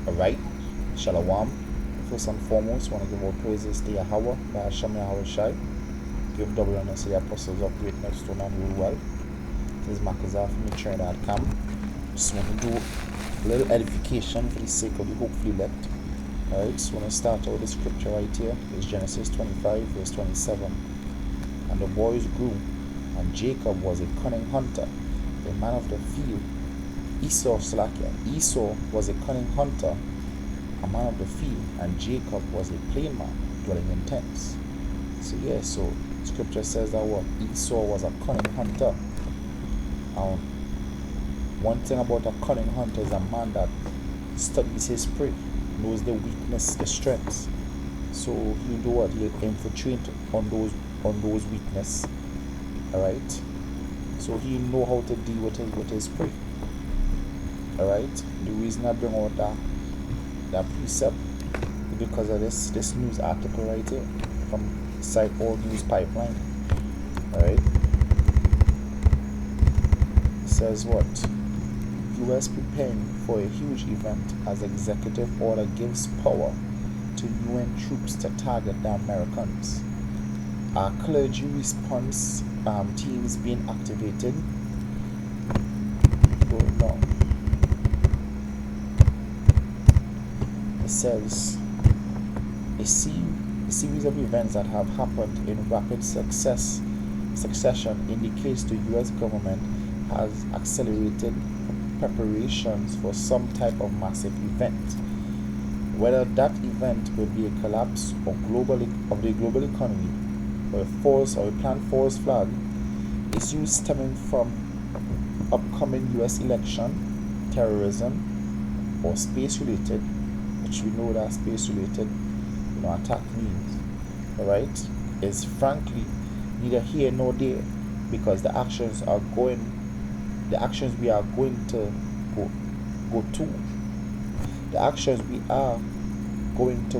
Alright, Shalom. First and foremost, want to give all praises to Yahweh, Bahasham Yahweh Shai. Give double honors to the apostles of greatness to and rule well. This is Makazar from the Trinidad camp. Just want to do a little edification for the sake of the hopefully elect. Alright, so when I start out with the scripture right here, it's Genesis 25, verse 27. And the boys grew, and Jacob was a cunning hunter, a man of the field. Esau was a cunning hunter, a man of the field, and Jacob was a plain man, dwelling in tents. So scripture says that what Esau was a cunning hunter. One thing about a cunning hunter is a man that studies his prey, knows the weakness, the strengths. So he'll do what? He'll infiltrate on those weakness. Alright? So he'll know how to deal with his prey. Alright? The reason I bring out that precept is because of this news article right here from Site All News Pipeline. Alright? It says what? US preparing for a huge event as executive order gives power to UN troops to target the Americans. Our clergy response teams being activated. Going on. It says a series of events that have happened in rapid succession indicates the US government has accelerated preparations for some type of massive event. Whether that event will be a collapse of the global economy or a planned forest flag, issues stemming from upcoming US election, terrorism, or space related, which we know that space related attack means, alright, is frankly neither here nor there, because the actions we are going to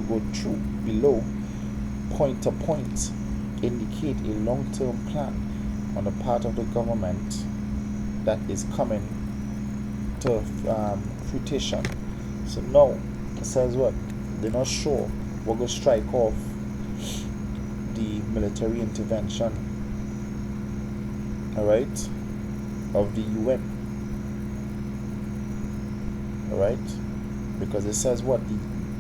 go through below point to point indicate a long-term plan on the part of the government that is coming to fruition. So now it says what? They're not sure we're going to strike off the military intervention, alright, of the UN, alright, because it says what? The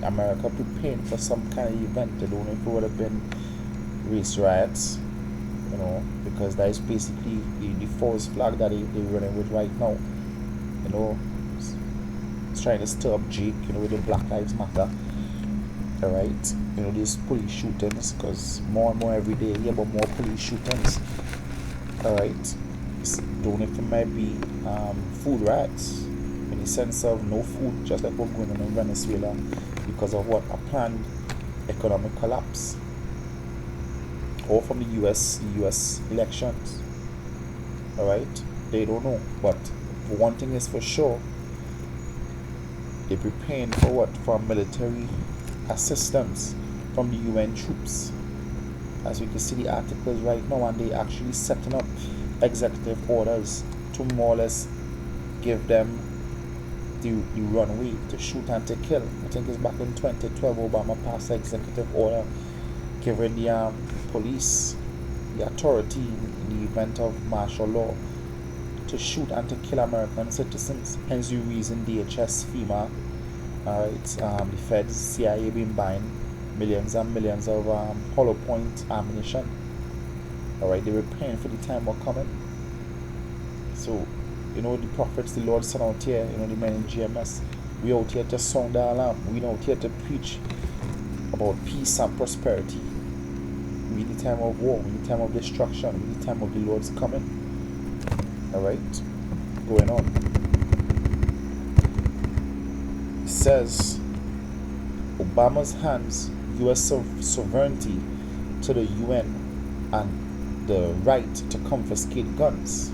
America preparing for some kind of event. They don't know if it would have been race riots, because that is basically the false flag that they're running with right now. It's trying to stir up Jake, with the Black Lives Matter. Alright, these police shootings, because more and more every day you hear about more police shootings. Alright, don't know if it might be food riots, in the sense of no food, just like what's going on in Venezuela, because of what? A planned economic collapse, or from the US elections. Alright, they don't know, but one thing is for sure, they're preparing for what? For military assistance from the UN troops. As you can see the articles right now, and they actually setting up executive orders to more or less give them the runway to shoot and to kill. I think it's back in 2012 Obama passed an executive order giving the police the authority in the event of martial law to shoot and to kill American citizens. Hence the reason DHS, FEMA, the Feds, CIA been buying millions and millions of hollow point ammunition. Alright, they were paying for the time were coming. So, the prophets the Lord sent out here, the men in GMS, we out here to sound the alarm. We out here to preach about peace and prosperity. We need the time of war, we need the time of destruction, we need the time of the Lord's coming. Alright, going on. It says Obama's hands US sovereignty to the UN and the right to confiscate guns.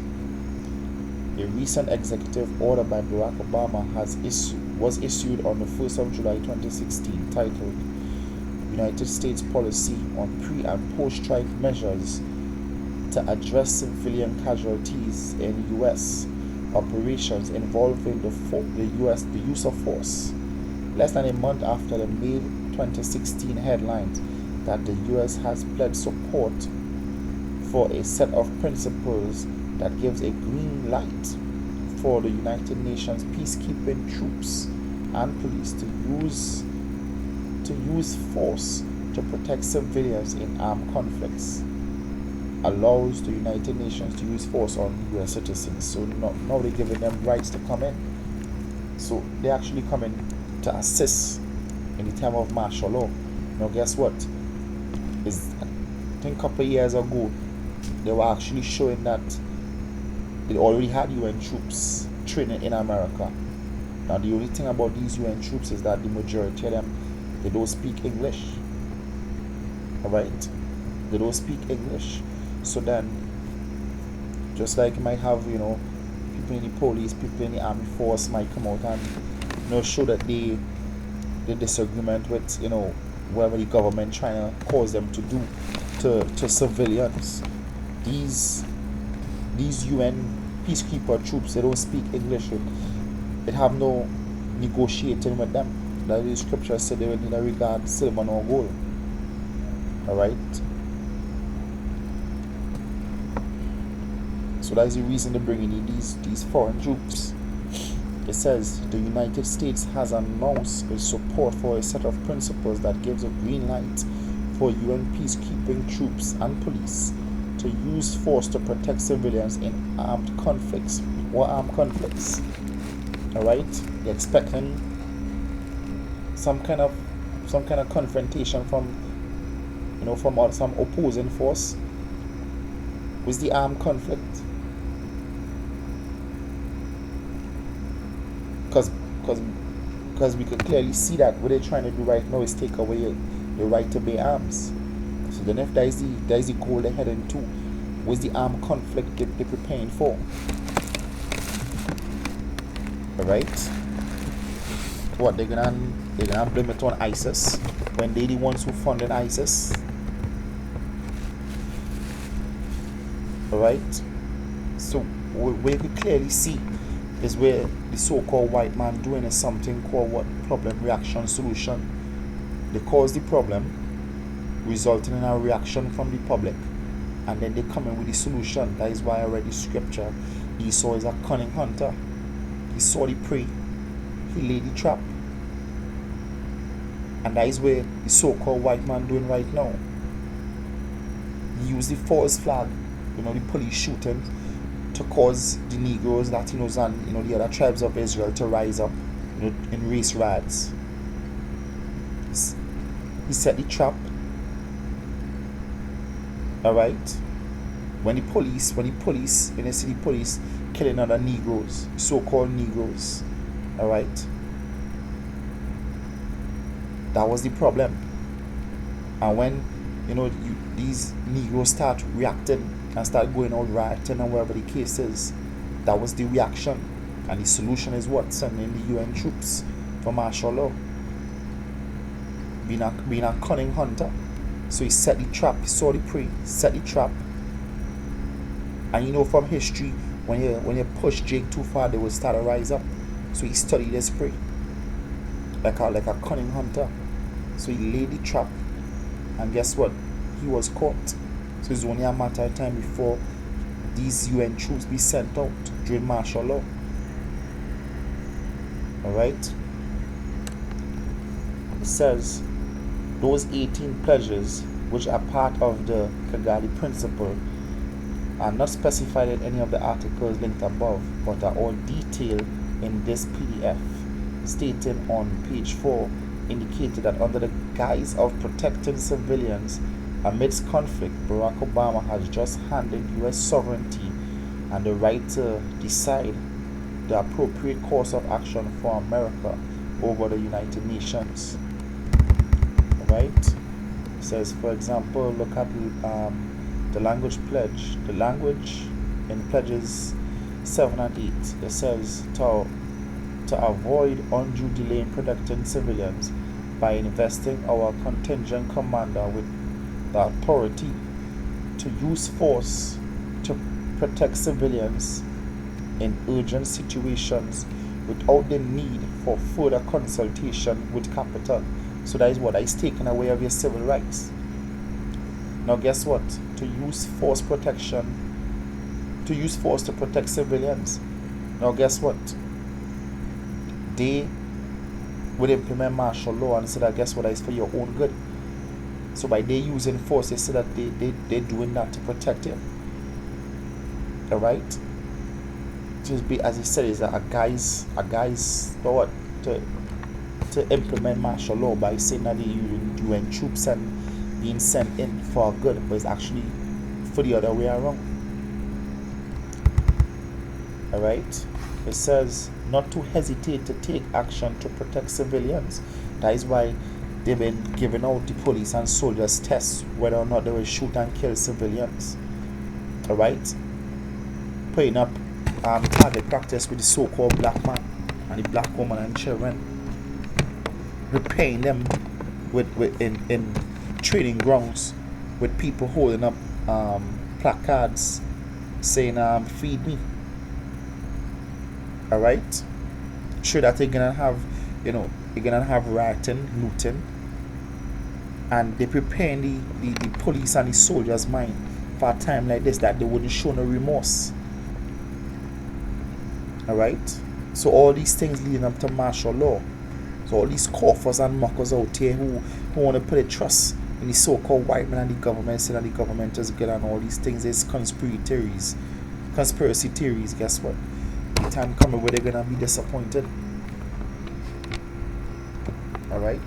A recent executive order by Barack Obama was issued on the 1st of July 2016 titled United States Policy on Pre- and Post-Strike Measures to Address Civilian Casualties in U.S. Operations Involving the use of force. less than a month after the May 2016 headlines that the US has pledged support for a set of principles that gives a green light for the United Nations peacekeeping troops and police to use force to protect civilians in armed conflicts, allows the United Nations to use force on US citizens. So now they're giving them rights to come in. So they actually come in to assist in the time of martial law. Now guess what? I think a couple of years ago they were actually showing that they already had UN troops training in America. Now the only thing about these UN troops is that the majority of them, they don't speak English. Alright? They don't speak English. So then, just like you might have, people in the police, people in the army force might come out and show that the disagreement with, whatever the government trying to cause them to do to civilians. These UN peacekeeper troops, they don't speak English. They have no negotiating with them. That the scripture said they will neither regard silver nor gold. Alright? So that is the reason they're bringing in these foreign troops. It says the United States has announced its support for a set of principles that gives a green light for UN peacekeeping troops and police to use force to protect civilians in armed conflicts. What armed conflicts? Alright? They're expecting some kind of confrontation from some opposing force. With the armed conflict. Because we could clearly see that what they're trying to do right now is take away your right to bear arms. So then if that is the goal they're heading to, what's the armed conflict they're preparing for? Alright? What, they're gonna blame it on ISIS when they're the ones who funded ISIS? Alright? So what you can clearly see is where the so-called white man doing is something called what? Problem, reaction, solution. They cause the problem, resulting in a reaction from the public, and then they come in with the solution. That is why I read the scripture. Esau is a cunning hunter. He saw the prey, he laid the trap, and that is where the so-called white man doing right now. He used the false flag, the police shooting, to cause the Negroes, Latinos, and the other tribes of Israel to rise up, in race riots. He set the trap. Alright? When the police, in the city police killing other Negroes, so-called Negroes. Alright? That was the problem. And when these Negroes start reacting and start going out rioting and wherever the case is, that was the reaction. And the solution is what? Sending the UN troops for martial law. Being a cunning hunter. So he set the trap, he saw the prey, set the trap. And from history, when you push Jake too far, they will start to rise up. So he studied his prey. Like a cunning hunter. So he laid the trap. And guess what? He was caught. So it's only a matter of time before these UN troops be sent out during martial law. Alright? It says those 18 pledges which are part of the Kigali Principle are not specified in any of the articles linked above, but are all detailed in this PDF, stating on page 4, indicated that under the guise of protecting civilians amidst conflict, Barack Obama has just handed U.S. sovereignty and the right to decide the appropriate course of action for America over the United Nations. Right? It says, for example, look at the language pledge. The language in pledges 7 and 8. It says to avoid undue delay in protecting civilians by investing our contingent commander with the authority to use force to protect civilians in urgent situations without the need for further consultation with capital. So that is what is taken away of your civil rights. Now guess what? To use force to protect civilians. Now guess what? They would implement martial law and say that guess what, that is for your own good. So by they using force, they say that they're doing that to protect you. Alright? Just be, as he said, is a guy's what to implement martial law by saying that the UN troops and being sent in for good, but it's actually for the other way around. Alright? It says not to hesitate to take action to protect civilians. That is why they've been giving out the police and soldiers tests whether or not they will shoot and kill civilians. Alright? Putting up target practice with the so-called black man and the black woman and children. Repaying them in training grounds with people holding up placards saying feed me. Alright? Sure that they're gonna have rioting, looting, and they're preparing the police and the soldiers' mind for a time like this that they wouldn't show no remorse. Alright? So all these things leading up to martial law. So all these coffers and mockers out here who want to put a trust in the so-called white man and the government, saying that the government is good and all these things is conspiracy theories. Guess what? The time coming where they're gonna be disappointed. Alright?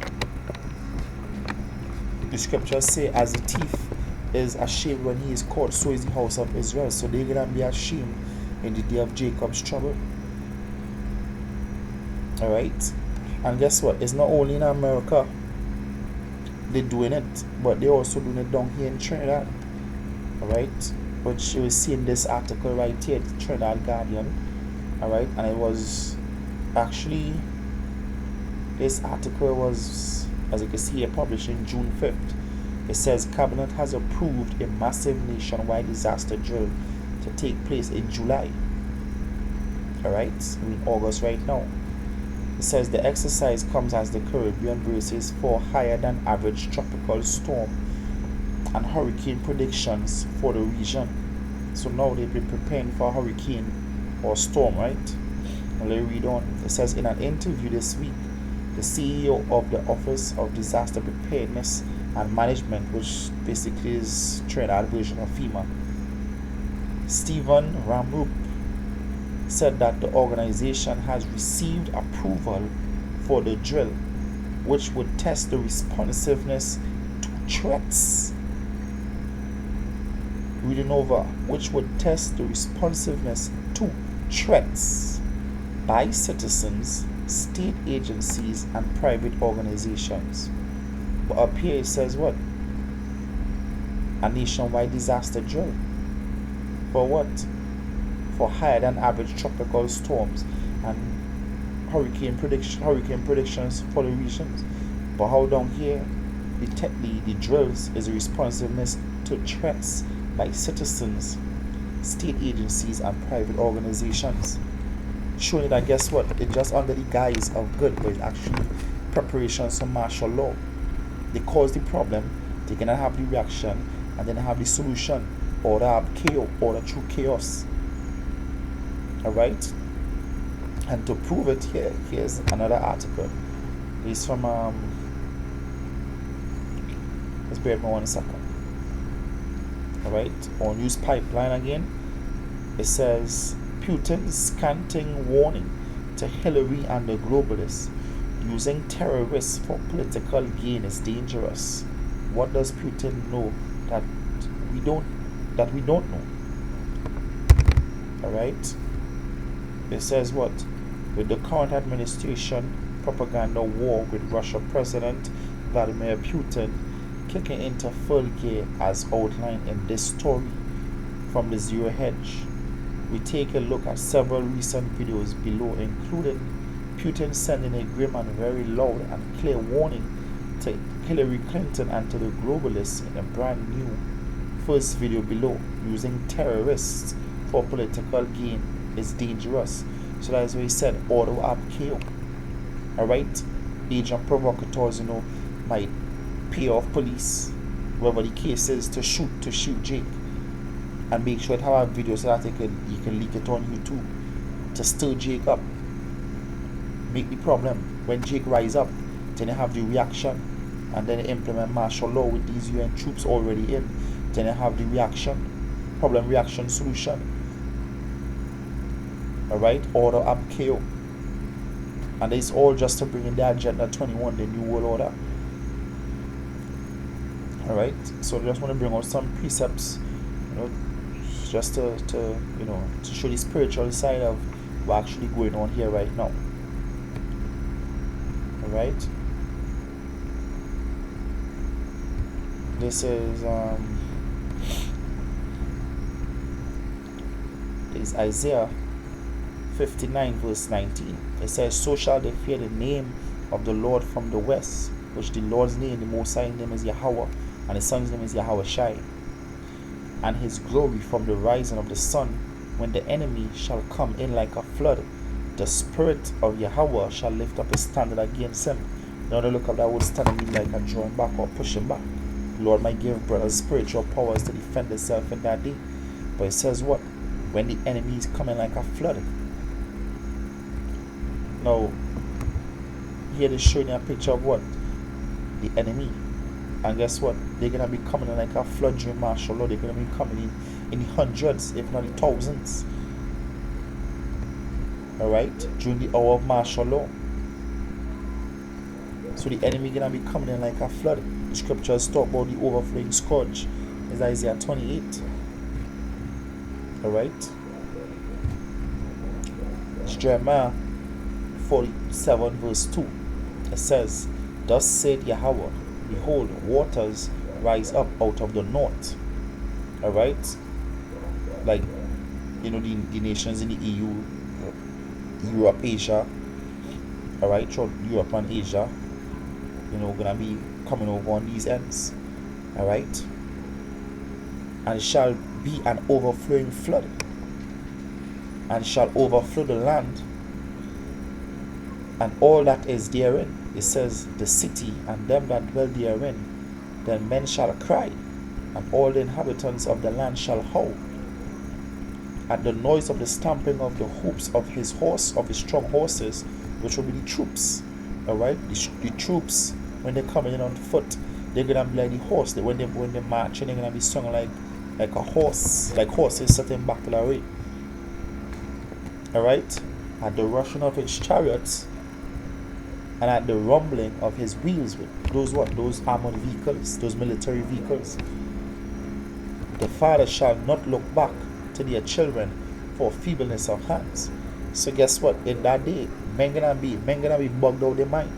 The scriptures say, as the thief is ashamed when he is caught, so is the house of Israel. So they're gonna be ashamed in the day of Jacob's trouble. Alright? And guess what? It's not only in America they're doing it, but they're also doing it down here in Trinidad. Alright? Which you will see in this article right here, the Trinidad Guardian. Alright? And it was actually, this article was, as you can see here, published in June 5th. It says Cabinet has approved a massive nationwide disaster drill to take place in July. Alright? We're in August right now. It says the exercise comes as the Caribbean braces for higher than average tropical storm and hurricane predictions for the region. So now they've been preparing for a hurricane or storm, right? And let me read on. It says in an interview this week, the CEO of the Office of Disaster Preparedness and Management, which basically is Trinidad version of FEMA, Stephen Ramrup, said that the organization has received approval for the drill, which would test the responsiveness to threats. Reading over, which would test the responsiveness to threats by citizens, state agencies, and private organizations. But up here it says what? A nationwide disaster drill. For what? For higher than average tropical storms and hurricane predictions for the regions. But how down here the drills is a responsiveness to threats by citizens, state agencies, and private organizations, showing that guess what, it's just under the guise of good, but it's actually preparations for martial law. They cause the problem, they're gonna have the reaction, and then have the solution, or through chaos. Alright? And to prove it, here's another article. It's from let's bear with me 1 second. Alright, on News Pipeline again. It says Putin's scanting warning to Hillary and the globalists, using terrorists for political gain is dangerous. What does Putin know that we don't know? Alright? It says what? With the current administration propaganda war with Russia President Vladimir Putin kicking into full gear as outlined in this story from the Zero Hedge, we take a look at several recent videos below, including Putin sending a grim and very loud and clear warning to Hillary Clinton and to the globalists in a brand new first video below. Using terrorists for political gain is dangerous. So that is what he said, order ab KO. Alright? Agent provocateurs, might pay off police, whatever the case is, to shoot Jake. And make sure to have a video so that you can leak it on YouTube. To stir Jake up. Make the problem. When Jake rise up, then you have the reaction. And then you implement martial law with these UN troops already in. Then you have the reaction. Problem, reaction, solution. Alright? Order ab KO. And it's all just to bring in the Agenda 21, the New World Order. Alright? So I just want to bring out some precepts, just to show the spiritual side of what's actually going on here right now. Alright? This is Isaiah 59 verse 19. It says, so shall they fear the name of the Lord from the west, which the Lord's name, the Most High name is Yahweh, and his son's name is Yahweh Shai, and his glory from the rising of the sun, when the enemy shall come in like a flood. The spirit of Yahweh shall lift up his standard against him. Now the look of that word standard mean like a drawing back or pushing back. The Lord might give brothers spiritual powers to defend themselves in that day. But it says what? When the enemy is coming like a flood. Now, here they're showing you a picture of what? The enemy. And guess what? They're going to be coming in like a flood during martial law. They're going to be coming in the hundreds, if not the thousands. Alright? During the hour of martial law. So the enemy going to be coming in like a flood. The scriptures talk about the overflowing scourge. It's Isaiah 28. Alright? It's Jeremiah 47 verse 2. It says, thus said Yahweh, behold, waters rise up out of the north. Alright? Like, the nations in the EU, Europe, Asia, alright, throughout Europe and Asia, gonna be coming over on these ends. Alright? And it shall be an overflowing flood, and shall overflow the land, and all that is therein. It says, the city and them that dwell therein. Then men shall cry, and all the inhabitants of the land shall howl, at the noise of the stamping of the hoofs of his horse, of his strong horses, which will be the troops. Alright? The troops, when they're coming in on foot, they're gonna be like the horse. When they march, they're gonna be sung like a horse, like horses set in battle array. Alright? At the rushing of his chariots, and at the rumbling of his wheels, with those armored vehicles, those military vehicles. The father shall not look back to their children for feebleness of hands. So guess what? In that day, men gonna be bugged out their mind,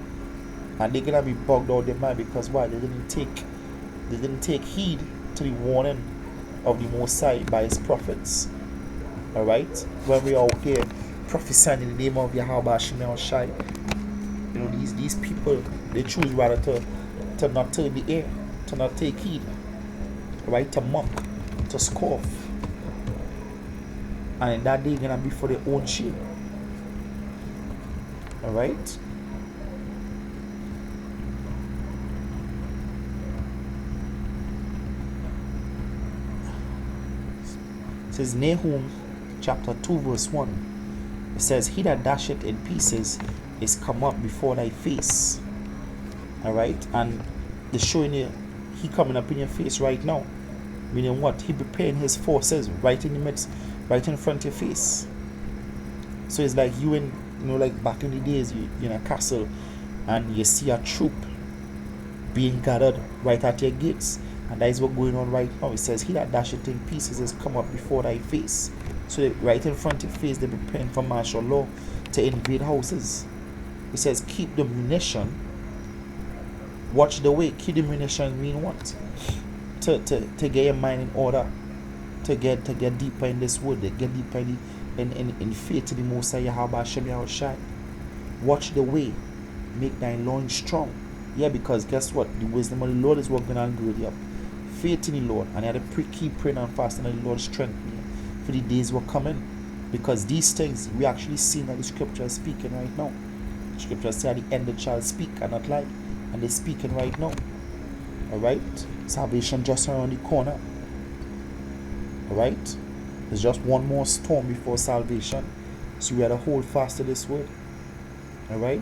and they're gonna be bugged out their mind because why? They didn't take heed to the warning of the Most High by his prophets. All right, when we are out here prophesying in the name of Yahweh Shemel Shai, these people, they choose rather to not turn the ear, to not take heed, right? To mock, to scoff, and in that day gonna be for their own shame. All right. It says Nahum chapter 2 verse 1. It says, he that dasheth in pieces is come up before thy face. Alright? And they're showing you he coming up in your face right now. Meaning what? He preparing his forces right in the midst, right in front of your face. So it's like you in, like back in the days, you in a castle and you see a troop being gathered right at your gates. And that is what's going on right now. It says, he that dasheth in pieces is come up before thy face. So right in front of your face, they're preparing for martial law to invade houses. It says, keep the munition. Watch the way. Keep the munition mean what? To get your mind in order. To get deeper in this word. To get deeper in faith to the Most High Yahweh Hashem Yahweh Shai. Watch the way. Make thy loins strong. Yeah, because guess what? The wisdom of the Lord is working on gird you up. Faith in the Lord. And you have to keep praying and fasting, and the Lord strengthen you for the days will come in. Because these things we actually see that the scripture is speaking right now. The scripture says at the end it shall speak and not lie, and they're speaking right now. Alright? Salvation just around the corner. Alright? There's just one more storm before salvation. So we had to hold fast to this word. Alright?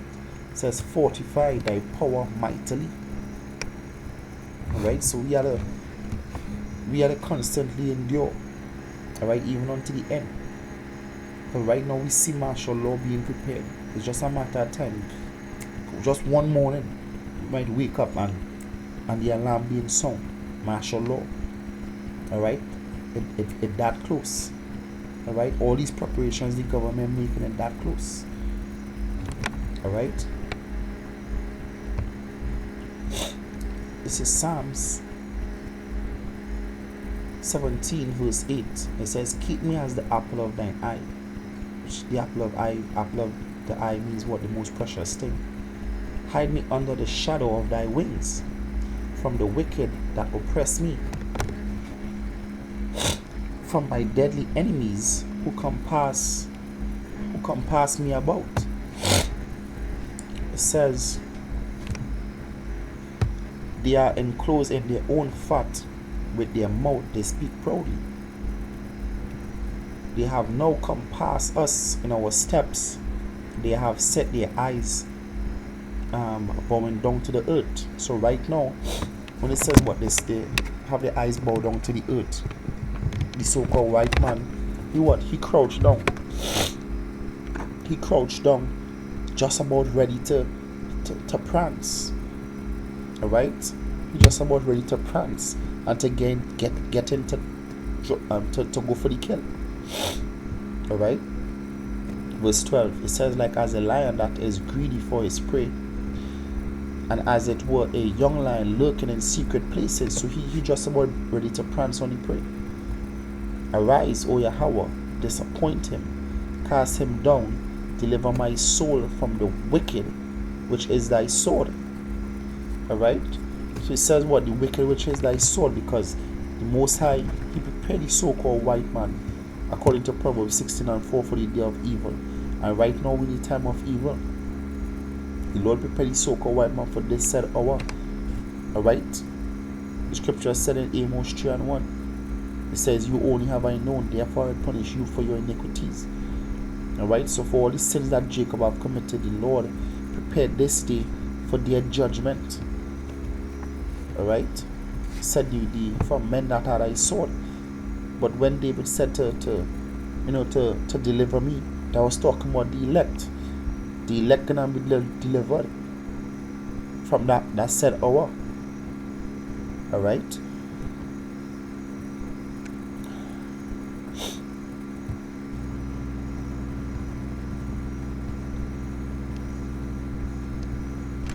It says, fortify thy power mightily. Alright? So we had to constantly endure. Alright? Even until the end. But right now we see martial law being prepared. It's just a matter of time. Just one morning, you might wake up and the alarm being sound. Martial law. Alright? It that close. Alright? All these preparations the government making it that close. Alright? This is Psalms 17 verse 8. It says, keep me as the apple of thine eye. Which the apple of the eye means what? The most precious thing. Hide me under the shadow of thy wings from the wicked that oppress me, from my deadly enemies who compass me about. It says, they are enclosed in their own fat, with their mouth they speak proudly. They have now compassed us in our steps. They have set their eyes bowing down to the earth. So right now, when it says what this, they have their eyes bowed down to the earth. The so-called white man, he crouched down. He crouched down, just about ready to prance. Alright? He just about ready to prance and to get into to go for the kill. Alright? Verse 12, it says, like as a lion that is greedy for his prey, and as it were a young lion lurking in secret places. So he just about ready to prance on the prey. Arise, O Yahweh, disappoint him, cast him down, deliver my soul from the wicked, which is thy sword. Alright? So it says what? The wicked which is thy sword, because the Most High, he prepared the so-called white man, according to Proverbs 16:4, for the day of evil. And right now we're in the time of evil. The Lord prepared the so-called white man for this said hour. Alright? The scripture said in Amos 3:1, it says, you only have I known, therefore I punish you for your iniquities. Alright? So for all the sins that Jacob have committed, the Lord prepared this day for their judgment. Alright? Said the from men that had I sword. But when David said to deliver me, that was talking about the elect. The elect gonna be delivered from that said hour. Alright?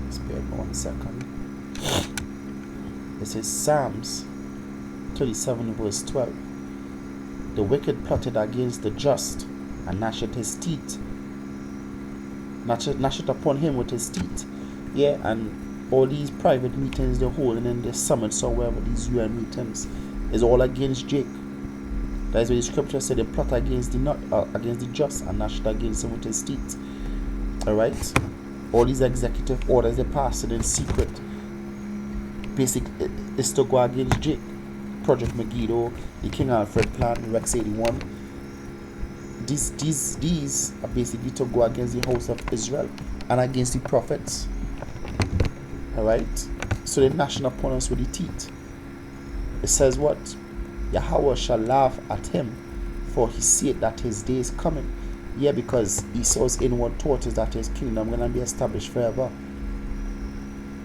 Spare me 1 second. This is Psalms 37 verse 12. The wicked plotted against the just, and gnashed his teeth. Gnashed upon him with his teeth. Yeah, and all these private meetings they're holding in the summits or wherever, these UN meetings, is all against Jake. That is what the scripture said, they plot against the just, and gnashed against him with his teeth. Alright? All these executive orders they passed in secret. Basically, it's to go against Jake. Project Megiddo, the King Alfred plan, Rex 81. These are basically to go against the house of Israel and against the prophets. Alright? So they're gnashing upon us with the teeth. It says what? Yahweh shall laugh at him, for he said that his day is coming. Yeah, because Esau's inward thought is that his kingdom gonna be established forever.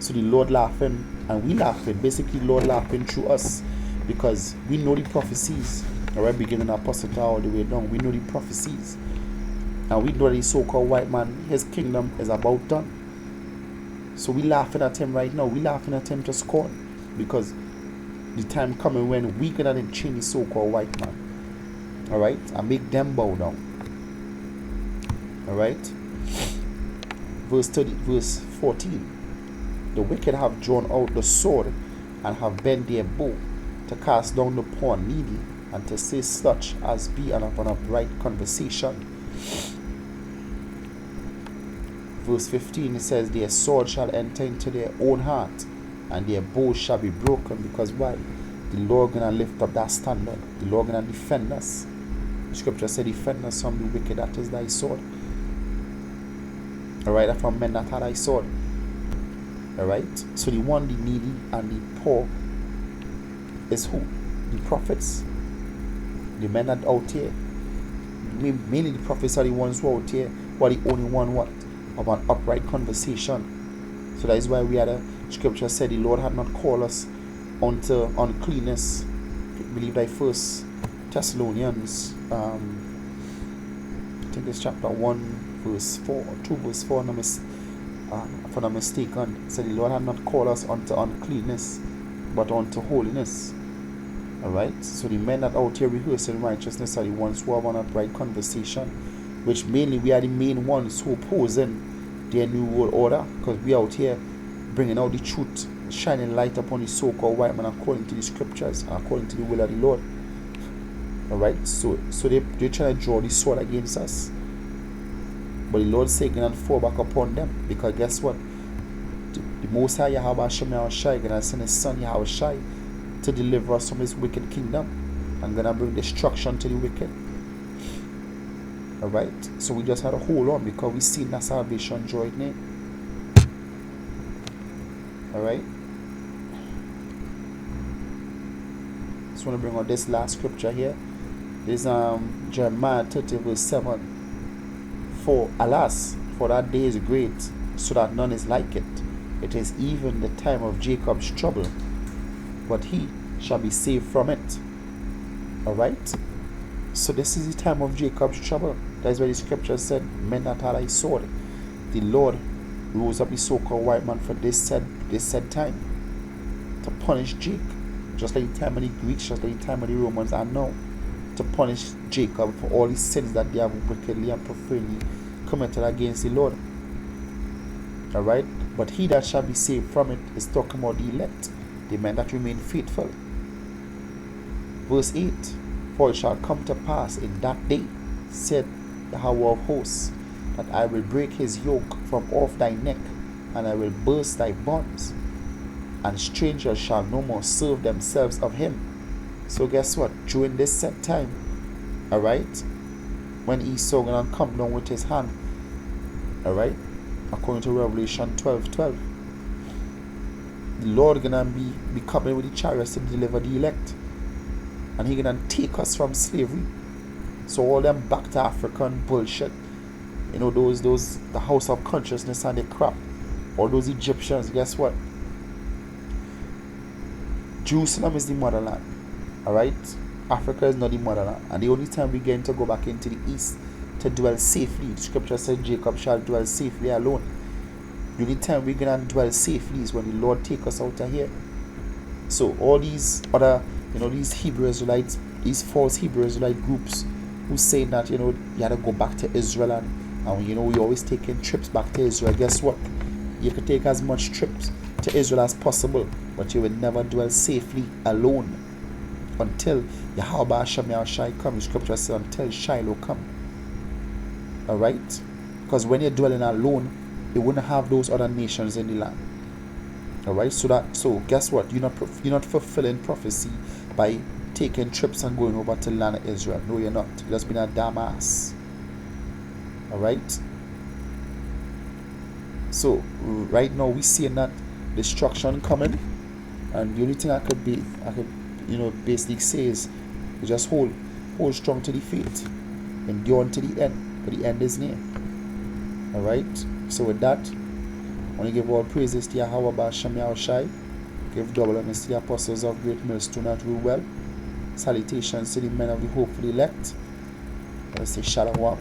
So the Lord laughing and we laughing. Basically, Lord laughing through us. Because we know the prophecies, alright, beginning Apostle all the way down, we know the prophecies, and we know the so-called white man, his kingdom is about done. So we laughing at him right now, we laughing at him to scorn, because the time coming when we gonna change the so-called white man, alright, and make them bow down. Alright, verse 14, the wicked have drawn out the sword and have bent their bow to cast down the poor and needy, and to say such as be an upright conversation. Verse 15, it says, their sword shall enter into their own heart, and their bow shall be broken. Because why? The Lord gonna lift up that standard. The Lord gonna defend us. The scripture said, defend us from the wicked, that is thy sword. Alright, that from men that are thy sword. Alright, so the one, the needy and the poor is who? The prophets. The men that out here. Mainly the prophets are the ones who are out here, who are the only one what? Of an upright conversation. So that is why we had a scripture said the Lord had not called us unto uncleanness. I believe that First Thessalonians, I think it's chapter 1 verse 4 or 2 verse 4, if I'm not mistaken. So the Lord had not called us unto uncleanness, but unto holiness. Alright, so the men that out here rehearsing righteousness are the ones who have an upright conversation, which mainly we are the main ones who opposing their new world order, because we out here bringing out the truth, shining light upon the so-called white man according to the scriptures and according to the will of the Lord. Alright, so they're trying to draw the sword against us, but the Lord said gonna fall back upon them, because guess what? The Most High Yahweh Shem Yahushai gonna send his son Yahushai to deliver us from his wicked kingdom and gonna bring destruction to the wicked. Alright, so we just had to hold on, because we seen that salvation drawing near. Alright, just want to bring out this last scripture here. This is Jeremiah 30 verse 7. For alas, for that day is great, so that none is like it. It is even the time of Jacob's trouble, but he shall be saved from it. Alright, so this is the time of Jacob's trouble. That is why the scripture said, men that are thy sword. The Lord rose up the so-called white man for this said time, to punish Jacob, just like the time of the Greeks, just like the time of the Romans, and now to punish Jacob for all his sins that they have wickedly and profanely committed against the Lord. Alright, but he that shall be saved from it is talking about the elect, the men that remain faithful. Verse 8, for it shall come to pass in that day, said Yahweh of hosts, that I will break his yoke from off thy neck, and I will burst thy bonds, and strangers shall no more serve themselves of him. So guess what? During this set time, alright, when Esau gonna come down with his hand, alright, according to Revelation 12:12, the Lord gonna be coming with the chariots to deliver the elect, and he gonna take us from slavery. So all them back to African bullshit, you know, those the house of consciousness and the crap, all those Egyptians, guess what? Jerusalem is the motherland. Alright? Africa is not the motherland. And the only time we get to go back into the east to dwell safely, the scripture said Jacob shall dwell safely alone. The only time we're gonna dwell safely is when the Lord take us out of here. So all these other, these Hebrew Israelites, these false Hebrew Israelite groups who say that, you had to go back to Israel, and we always taking trips back to Israel. Guess what? You can take as much trips to Israel as possible, but you will never dwell safely alone until Yahweh Hashem Yahushai come. The scripture says until Shiloh come. Alright? Because when you're dwelling alone, you wouldn't have those other nations in the land. Alright? So guess what? You're not fulfilling prophecy by taking trips and going over to the land of Israel. No, you're not. You're just being a damn ass. Alright? So right now we seeing that destruction coming, and the only thing I could basically say is just hold strong to the faith, endure unto the end, for the end is near. Alright, so with that, I want to give all praises to Yahweh Ba'Shem Yahushai, give double honors to the apostles of Great Millstone that rule well, salutations to the men of the hopeful elect. I say shalom.